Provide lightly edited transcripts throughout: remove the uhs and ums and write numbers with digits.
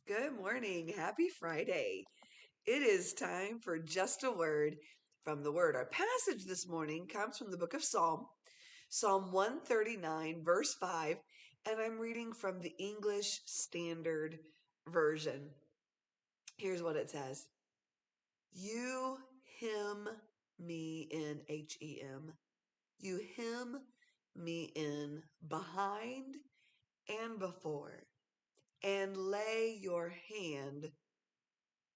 Good morning. Happy Friday. It is time for just a word from the Word. Our passage this morning comes from the book of Psalm 139, verse 5, and I'm reading from the English Standard Version. Here's what it says: You hem me in, Hem. You hem me in behind and before, and lay your hand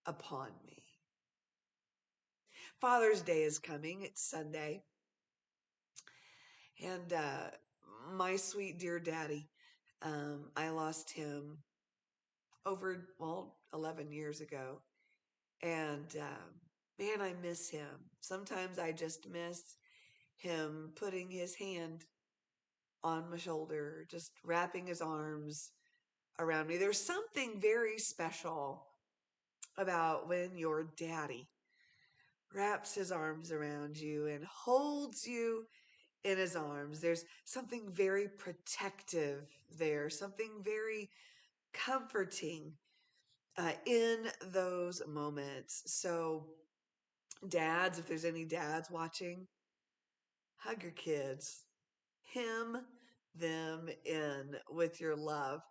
upon me. Father's Day is coming. It's Sunday. And my sweet dear daddy, I lost him over, 11 years ago. And man, I miss him. Sometimes I just miss him putting his hand on my shoulder, just wrapping his arms around me. There's something very special about when your daddy wraps his arms around you and holds you in his arms. There's something very protective there, something very comforting in those moments. So, dads, if there's any dads watching, hug your kids, hem them in with your love.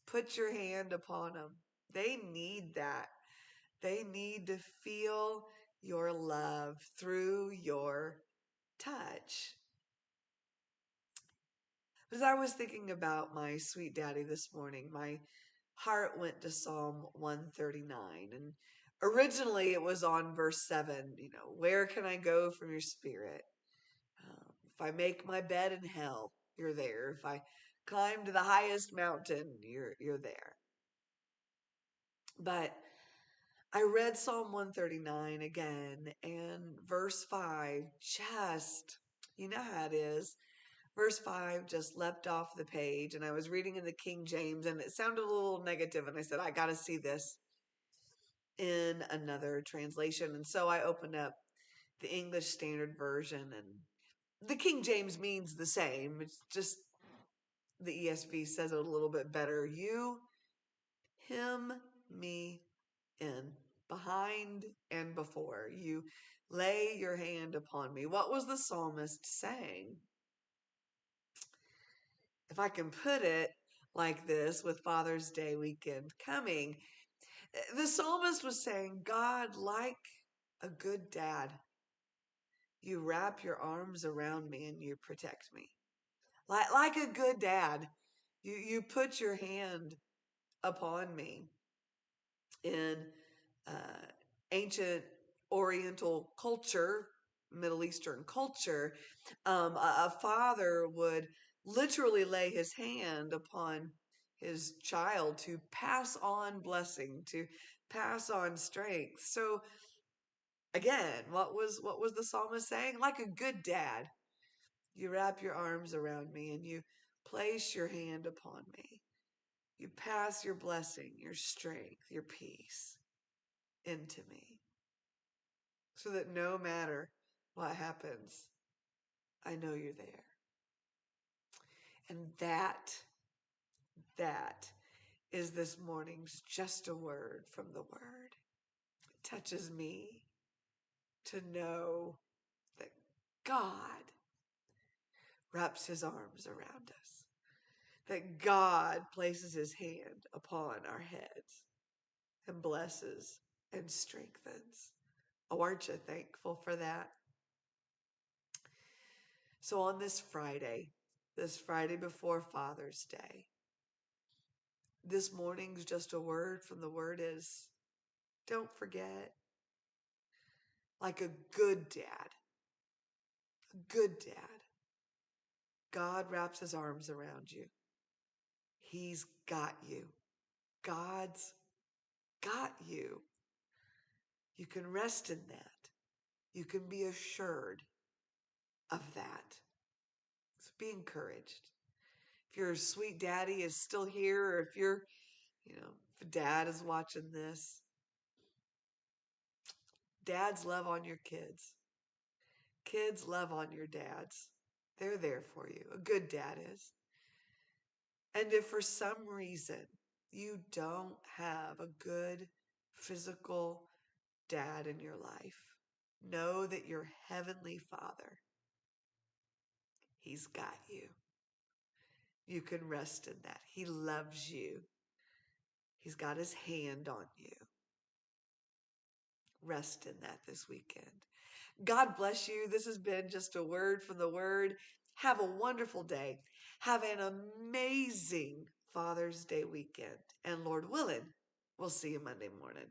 Put your hand upon them. They need that. They need to feel your love through your touch. As I was thinking about my sweet daddy this morning, my heart went to Psalm 139. And originally it was on verse 7, where can I go from your spirit? If I make my bed in hell, you're there. If I climb to the highest mountain, you're there. But I read Psalm 139 again, and verse 5 just, you know how it is. Verse 5 just leapt off the page, and I was reading in the King James, and it sounded a little negative, and I said, I got to see this in another translation. And so I opened up the English Standard Version, and the King James means the same. It's just the ESV says it a little bit better. You hem me in, behind and before. You lay your hand upon me. What was the psalmist saying? If I can put it like this, with Father's Day weekend coming, the psalmist was saying, God, like a good dad, you wrap your arms around me and you protect me. Like a good dad, you put your hand upon me. In uh, ancient Oriental culture, Middle Eastern culture, a father would literally lay his hand upon his child to pass on blessing, to pass on strength. So again, what was the psalmist saying? Like a good dad, you wrap your arms around me and you place your hand upon me. You pass your blessing, your strength, your peace into me, so that no matter what happens, I know you're there. And that is this morning's just a word from the Word. It touches me to know that God wraps his arms around us, that God places his hand upon our heads and blesses and strengthens. Oh, aren't you thankful for that? So on this Friday before Father's Day, this morning's just a word from the Word is, don't forget, like a good dad, God wraps his arms around you. He's got you. God's got you. You can rest in that. You can be assured of that. So be encouraged. If your sweet daddy is still here, or if if dad is watching this, dads, love on your kids. Kids, love on your dads. They're there for you. A good dad is. And if for some reason you don't have a good physical dad in your life, know that your heavenly Father, He's got you. You can rest in that. He loves you. He's got His hand on you. Rest in that this weekend. God bless you. This has been just a word from the Word. Have a wonderful day. Have an amazing Father's Day weekend. And Lord willing, we'll see you Monday morning.